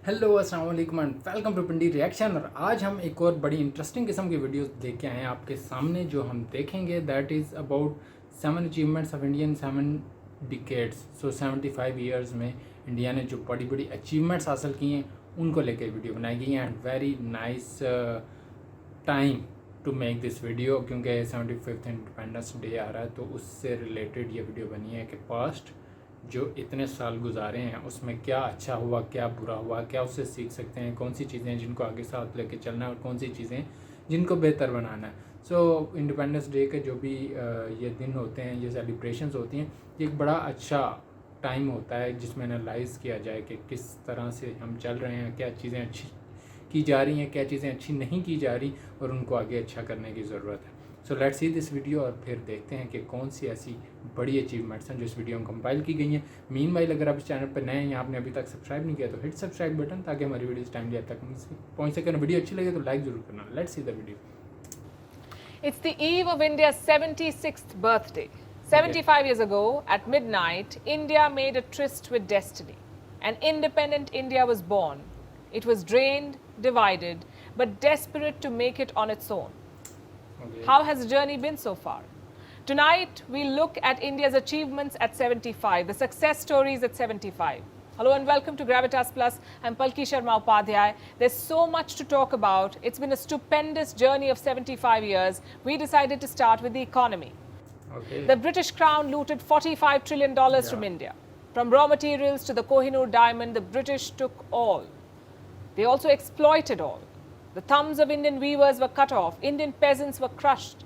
Hello अस्सलाम वालेकुम and welcome to Pindi reaction. और आज हम एक और बड़ी इंटरेस्टिंग किस्म की वीडियोस लेके आए हैं आपके सामने। जो हम देखेंगे that is about 7 achievements of Indian 7 decades. So 75 years में इंडिया ने जो बड़ी बड़ी अचीवमेंट्स हासिल की हैं उनको लेकर वीडियो बनाई गई है। And very nice time to make this video, क्योंकि 75th इंडिपेंडेंस डे आ रहा है, तो उससे रिलेटेड ये वीडियो बनी है कि पास्ट जो इतने साल गुजारे हैं उसमें क्या अच्छा हुआ, क्या बुरा हुआ, क्या उससे सीख सकते हैं, कौन सी चीज़ें जिनको आगे साथ लेके चलना है और कौन सी चीज़ें जिनको बेहतर बनाना है। सो इंडिपेंडेंस डे के जो भी ये दिन होते हैं, ये सेलिब्रेशंस होती हैं, ये एक बड़ा अच्छा टाइम होता है जिसमें एनालाइज़ किया जाए कि किस तरह से हम चल रहे हैं, क्या चीज़ें अच्छी की जा रही हैं, क्या चीज़ें अच्छी नहीं की जा रही और उनको आगे अच्छा करने की ज़रूरत है। So let's see this video और फिर देखते हैं कि कौन सी ऐसी बड़ी अचीवमेंट्स हैं जो इस वीडियो में कंपाइल की गई हैं। मीनवाइल अगर आप इस चैनल पर नए हैं या आपने अभी तक सब्सक्राइब नहीं किया तो हिट सब्सक्राइब बटन, ताकि हमारी वीडियोस टाइमली आप तक पहुंच सके। वीडियो अच्छी लगे तो लाइक जरूर करना। Let's see the video. It's the eve of India's 76th birthday. 75 years ago, at midnight, India made a tryst with destiny. An independent India was born. It was drained, divided, but desperate to make it on its own. Okay. How has the journey been so far? Tonight, we look at India's achievements at 75, the success stories at 75. Hello and welcome to Gravitas Plus. I'm Palki Sharma Upadhyay. There's so much to talk about. It's been a stupendous journey of 75 years. We decided to start with the economy. Okay. The British Crown looted $45 trillion from India. From raw materials to the Kohinoor diamond, the British took all. They also exploited all. The thumbs of Indian weavers were cut off. Indian peasants were crushed.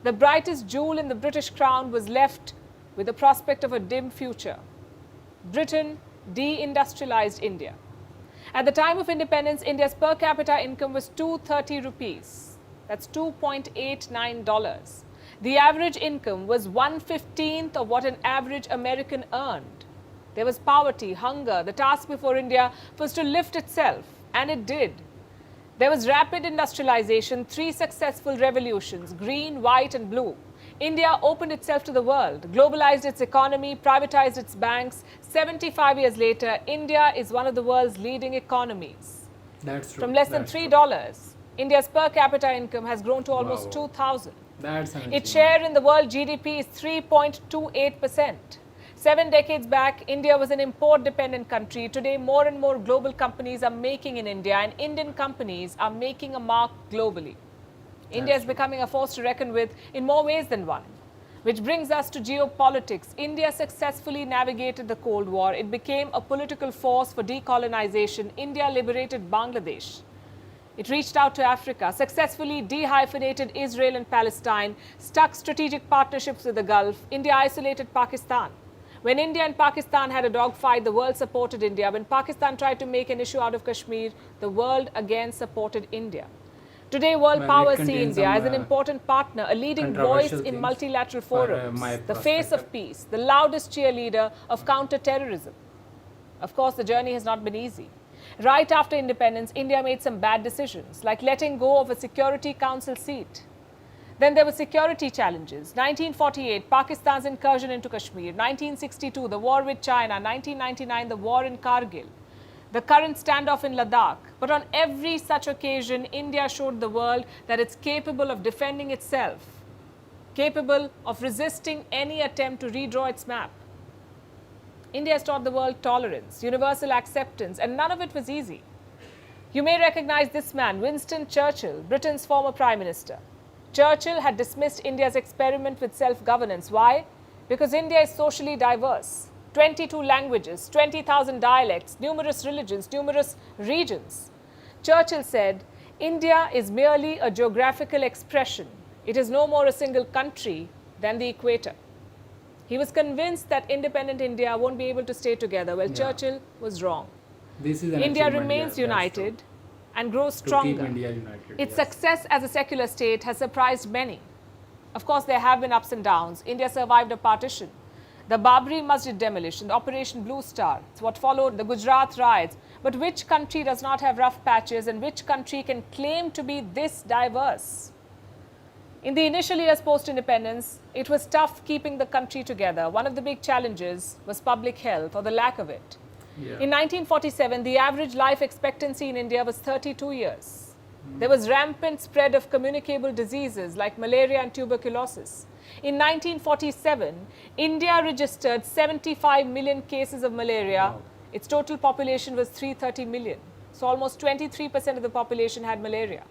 The brightest jewel in the British crown was left with the prospect of a dim future. Britain deindustrialized India. At the time of independence, India's per capita income was 230 rupees. That's $2.89. The average income was 1/15th of what an average American earned. There was poverty, hunger. The task before India was to lift itself, and it did. There was rapid industrialization, 3 successful revolutions, green, white and blue. India opened itself to the world, globalized its economy, privatized its banks. 75 years later, India is one of the world's leading economies. That's true. From less than $3, India's per capita income has grown to almost 2,000. That's an Its share in the world GDP is 3.28%. 7 decades back, India was an import-dependent country. Today, more and more global companies are making in India, and Indian companies are making a mark globally. India is becoming a force to reckon with in more ways than one. Which brings us to geopolitics. India successfully navigated the Cold War. It became a political force for decolonization. India liberated Bangladesh. It reached out to Africa, successfully dehyphenated Israel and Palestine, stuck strategic partnerships with the Gulf. India isolated Pakistan. When India and Pakistan had a dogfight, the world supported India. When Pakistan tried to make an issue out of Kashmir, the world again supported India. Today, world powers see India as an important partner, a leading voice in multilateral forums, the face of peace, the loudest cheerleader of counter-terrorism. Of course, the journey has not been easy. Right after independence, India made some bad decisions, like letting go of a Security Council seat. Then there were security challenges. 1948, Pakistan's incursion into Kashmir. 1962, the war with China. 1999, the war in Kargil. The current standoff in Ladakh. But on every such occasion, India showed the world that it's capable of defending itself, capable of resisting any attempt to redraw its map. India has taught the world tolerance, universal acceptance, and none of it was easy. You may recognize this man, Winston Churchill, Britain's former Prime Minister. Churchill had dismissed India's experiment with self-governance. Why? Because India is socially diverse. 22 languages, 20,000 dialects, numerous religions, numerous regions. Churchill said, India is merely a geographical expression. It is no more a single country than the equator. He was convinced that independent India won't be able to stay together. Well, Churchill was wrong. India remains united and grows stronger. Its success as a secular state has surprised many. Of course, there have been ups and downs. India survived a partition, the Babri Masjid demolition, Operation Blue Star. It's what followed, the Gujarat riots. But which country does not have rough patches, and which country can claim to be this diverse? In the initial years post-independence, it was tough keeping the country together. One of the big challenges was public health, or the lack of it. Yeah. In 1947, the average life expectancy in India was 32 years. There was rampant spread of communicable diseases like malaria and tuberculosis. In 1947, India registered 75 million cases of malaria. Wow. Its total population was 330 million. So almost 23% of the population had malaria.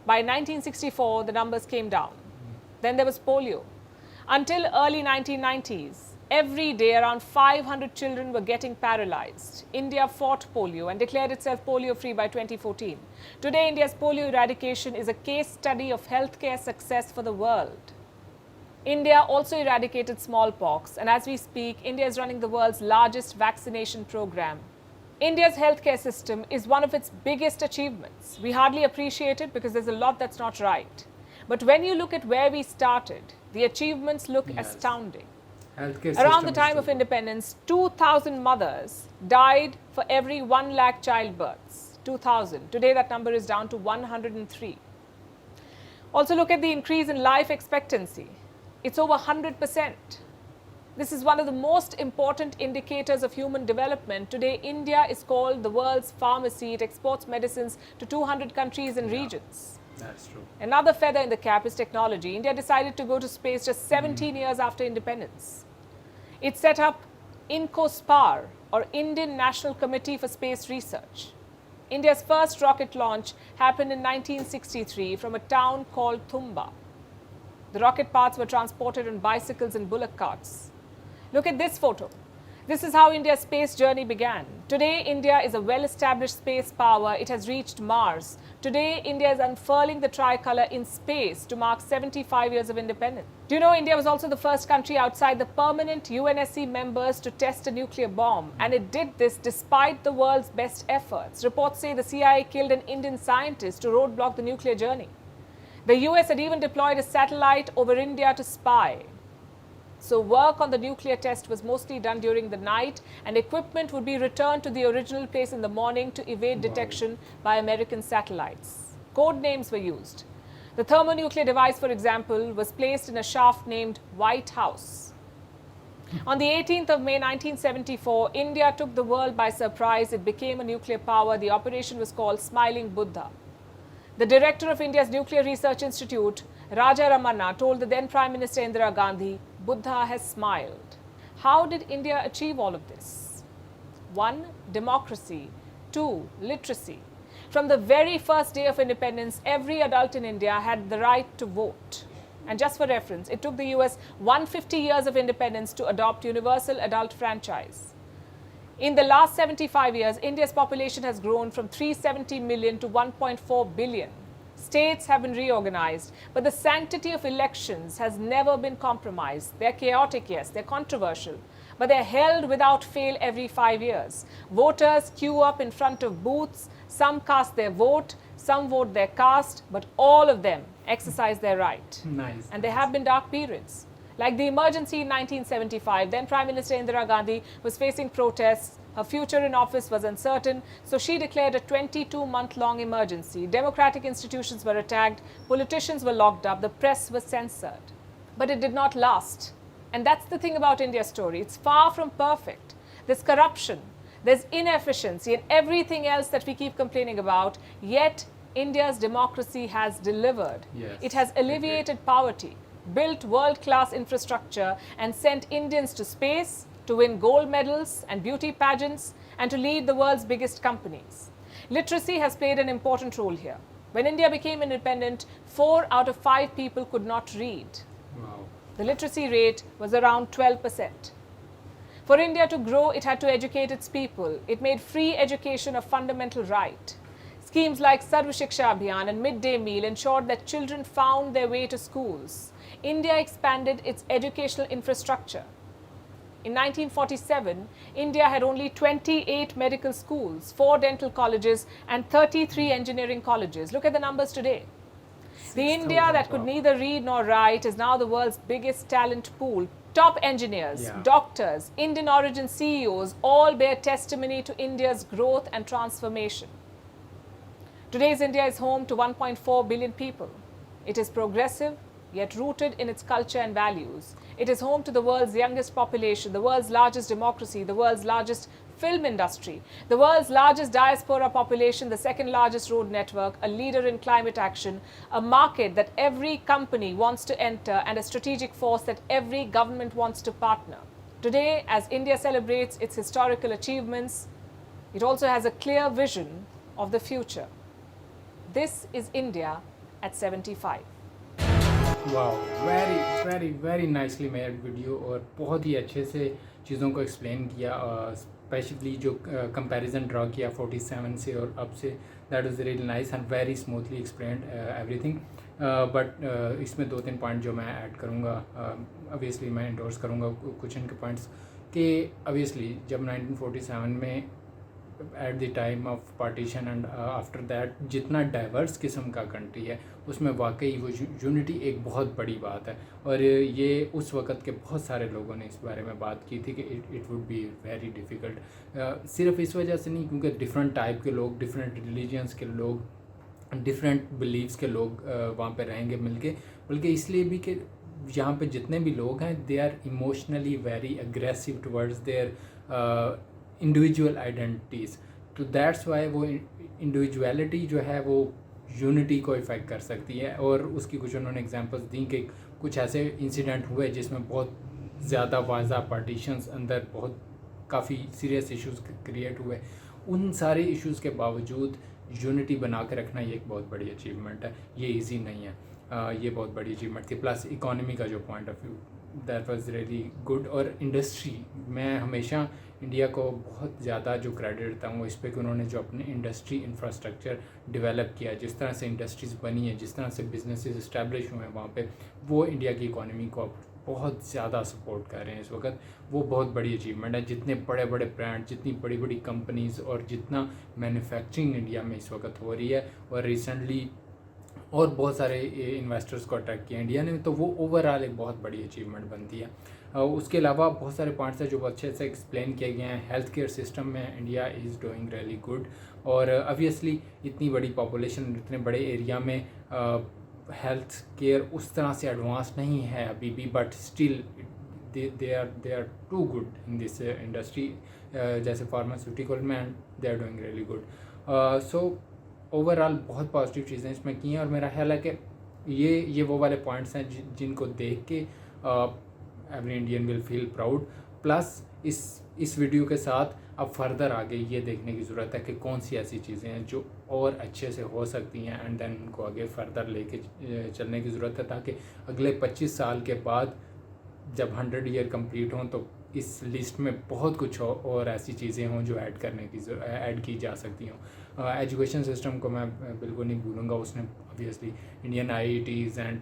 By 1964, the numbers came down. Then there was polio. Until early 1990s, every day around 500 children were getting paralyzed. India fought polio and declared itself polio-free by 2014. Today, India's polio eradication is a case study of healthcare success for the world. India also eradicated smallpox, and as we speak, India is running the world's largest vaccination program. India's healthcare system is one of its biggest achievements. We hardly appreciate it because there's a lot that's not right. But when you look at where we started, the achievements look Yes. astounding. Healthcare Around the system time is of so good. independence, 2,000 mothers died for every 1 lakh childbirths. 2,000. Today that number is down to 103. Also look at the increase in life expectancy. It's over 100%. This is one of the most important indicators of human development. Today, India is called the world's pharmacy. It exports medicines to 200 countries and regions. That's true. Another feather in the cap is technology. India decided to go to space just 17 years after independence. It set up INCOSPAR, or Indian National Committee for Space Research. India's first rocket launch happened in 1963 from a town called Thumba. The rocket parts were transported on bicycles and bullock carts. Look at this photo. This is how India's space journey began. Today, India is a well-established space power. It has reached Mars. Today, India is unfurling the tricolour in space to mark 75 years of independence. Do you know India was also the first country outside the permanent UNSC members to test a nuclear bomb? And it did this despite the world's best efforts. Reports say the CIA killed an Indian scientist to roadblock the nuclear journey. The US had even deployed a satellite over India to spy. So work on the nuclear test was mostly done during the night, and equipment would be returned to the original place in the morning to evade detection by American satellites. Code names were used. The thermonuclear device, for example, was placed in a shaft named White House. On the 18th of May 1974, India took the world by surprise. It became a nuclear power. The operation was called Smiling Buddha. The director of India's Nuclear Research Institute, Raja Ramanna, told the then Prime Minister Indira Gandhi, "Buddha has smiled." How did India achieve all of this? 1. Democracy. 2. Literacy. From the very first day of independence, every adult in India had the right to vote. And just for reference, it took the US 150 years of independence to adopt universal adult franchise. In the last 75 years, India's population has grown from 370 million to 1.4 billion. States have been reorganized, but the sanctity of elections has never been compromised. They're chaotic, yes, they're controversial, but they're held without fail every 5 years. Voters queue up in front of booths, some cast their vote, some vote their caste, but all of them exercise their right. Nice. And there have been dark periods. Like the emergency in 1975, then Prime Minister Indira Gandhi was facing protests. Her future in office was uncertain, so she declared a 22-month-long emergency. Democratic institutions were attacked, politicians were locked up, the press was censored. But it did not last. And that's the thing about India's story. It's far from perfect. There's corruption, there's inefficiency, and everything else that we keep complaining about, yet India's democracy has delivered. Yes, It has alleviated poverty, built world-class infrastructure, and sent Indians to space, to win gold medals and beauty pageants, and to lead the world's biggest companies. Literacy has played an important role here. When India became independent, 4 out of 5 people could not read. Wow. The literacy rate was around 12%. For India to grow, it had to educate its people. It made free education a fundamental right. Schemes like Sarv Shiksha Abhiyan and midday meal ensured that children found their way to schools. India expanded its educational infrastructure. In 1947, India had only 28 medical schools, 4 dental colleges, and 33 engineering colleges. Look at the numbers today. The India that could neither read nor write is now the world's biggest talent pool. Top engineers, doctors, Indian origin CEOs all bear testimony to India's growth and transformation. Today's India is home to 1.4 billion people. It is progressive, yet rooted in its culture and values. It is home to the world's youngest population, the world's largest democracy, the world's largest film industry, the world's largest diaspora population, the second largest road network, a leader in climate action, a market that every company wants to enter, and a strategic force that every government wants to partner. Today, as India celebrates its historical achievements, it also has a clear vision of the future. This is India at 75. वाह, very very very nicely made video, और बहुत ही अच्छे से चीज़ों को explain किया, specially जो comparison draw किया 47 से और अब से, that was really nice and very smoothly explained everything. But इसमें 2-3 पॉइंट जो मैं ऐड करूँगा, ऑब्वियसली मैं इंडोर्स करूँगा कुछ इनके पॉइंट्स कि ऑब्वियसली जब 1947 में at the time of partition and after that जितना डाइवर्स किस्म का कंट्री है, उसमें वाकई वो यूनिटी एक बहुत बड़ी बात है। और ये उस वक़्त के बहुत सारे लोगों ने इस बारे में बात की थी कि it would be very difficult, सिर्फ इस वजह से नहीं क्योंकि डिफरेंट टाइप के लोग, डिफरेंट रिलीजन्स के लोग, डिफरेंट बिलीव्स के लोग वहाँ पे रहेंगे मिलके, बल्कि इसलिए भी कि यहाँ पे जितने भी लोग हैं they are emotionally very aggressive towards their individual identities. तो दैट्स वाई वो इंडिविजुअलिटी जो है वो यूनिटी को इफ़ेक्ट कर सकती है। और उसकी कुछ उन्होंने एग्जांपल्स दी कि कुछ ऐसे इंसिडेंट हुए जिसमें बहुत ज़्यादा वाज़ा पार्टीशंस अंदर बहुत काफ़ी सीरियस इश्यूज़ क्रिएट हुए। उन सारे इश्यूज़ के बावजूद यूनिटी बना के रखना ये एक बहुत बड़ी अचीवमेंट है, ये इजी नहीं है, ये बहुत बड़ी अचीवमेंट थी। प्लस इकोनॉमी का जो point of view, that was really good. और इंडस्ट्री, मैं हमेशा इंडिया को बहुत ज़्यादा जो क्रेडिट देता हूँ इस पर कि उन्होंने जो अपने इंडस्ट्री इंफ्रास्ट्रक्चर डेवलप किया, जिस तरह से इंडस्ट्रीज़ बनी है, जिस तरह से बिजनेसेस इस्टेब्लिश हुए हैं वहाँ पे, वो इंडिया की इकोनॉमी को बहुत ज़्यादा सपोर्ट कर रहे हैं इस वक्त। वो बहुत बड़ी अचीवमेंट है। जितने बड़े बड़े ब्रांड, जितनी बड़ी बड़ी कंपनीज़ और जितना मैन्युफैक्चरिंग इंडिया में इस वक्त हो रही है, और रिसेंटली और बहुत सारे इन्वेस्टर्स को अट्रैक्ट किया इंडिया ने, तो वो ओवरऑल एक बहुत बड़ी अचीवमेंट बनती है। उसके अलावा बहुत सारे पॉइंट्स हैं जो बहुत अच्छे से एक्सप्लेन किए गए हैं। हेल्थ केयर सिस्टम में India is doing really good, और ऑब्वियसली इतनी बड़ी पॉपुलेशन, इतने बड़े एरिया में हेल्थ केयर उस तरह से एडवांस नहीं है अभी भी, but still they are too good in this industry, जैसे फार्मास्यूटिकल में, and they are doing really good. So overall बहुत पॉजिटिव चीज़ें इसमें की हैं, और मेरा ख्याल है कि ये वो वाले पॉइंट्स हैं जिनको देख के every Indian will feel proud. Plus इस वीडियो के साथ अब फर्दर आगे ये देखने की ज़रूरत है कि कौन सी ऐसी चीज़ें हैं जो और अच्छे से हो सकती हैं, एंड देन उनको आगे फर्दर लेके चलने की ज़रूरत है, ताकि अगले 25 साल के बाद जब 100 ईयर कंप्लीट हों तो इस लिस्ट में बहुत कुछ और ऐसी चीज़ें हों जो ऐड की जा सकती हों। एजुकेशन सिस्टम को मैं बिल्कुल नहीं भूलूँगा, उसने obviously Indian IITs and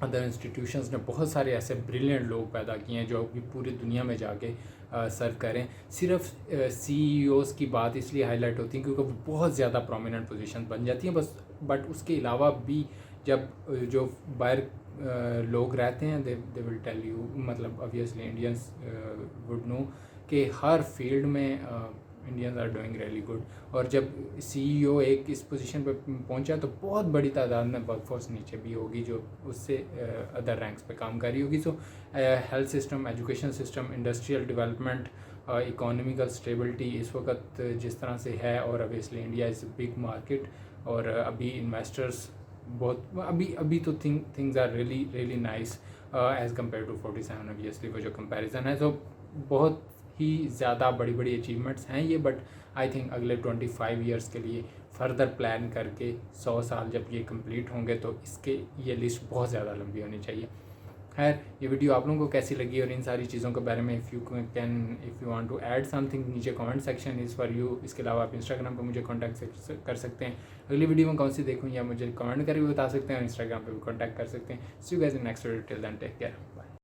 other institutions ने बहुत सारे ऐसे ब्रिलियंट लोग पैदा किए हैं जो अभी पूरी दुनिया में जाके सर्व करें। सिर्फ CEOs की बात इसलिए हाईलाइट होती है क्योंकि वो बहुत ज़्यादा प्रोमिनेंट पोजीशन बन जाती हैं बस, बट उसके अलावा भी जब जो बाहर लोग रहते हैं दे विल टेल यू, मतलब ऑब्वियसली इंडियंस वुड नो कि हर फील्ड में Indians are doing really good. और जब CEO एक इस पोजीशन पे पहुंचा तो बहुत बड़ी तादाद में वर्कफोर्स नीचे भी होगी जो उससे अदर रैंक्स पे काम कर रही होगी। So health system, education system, industrial development, economical stability इस वक्त जिस तरह से है, और obviously India is big market, और अभी इन्वेस्टर्स बहुत अभी तो things are really nice as compare to 47 obviously वो जो कंपैरिजन है। तो बहुत ही ज़्यादा बड़ी अचीवमेंट्स हैं ये, बट आई थिंक अगले 25 ईयर्स के लिए फर्दर प्लान करके 100 साल जब ये कंप्लीट होंगे तो इसके ये लिस्ट बहुत ज़्यादा लंबी होनी चाहिए। खैर, ये वीडियो आप लोगों को कैसी लगी और इन सारी चीज़ों के बारे में if you want to add something, नीचे comment section is for you. इसके अलावा आप इंस्टाग्राम पर मुझे कॉन्टैक्ट कर सकते हैं। अगली वीडियो में कौन सी देखूँ या मुझे कमेंट करके बता सकते हैं, और इंस्टाग्राम पर भी कॉन्टैक्ट कर सकते हैं। See you guys in next video, till then take care, bye.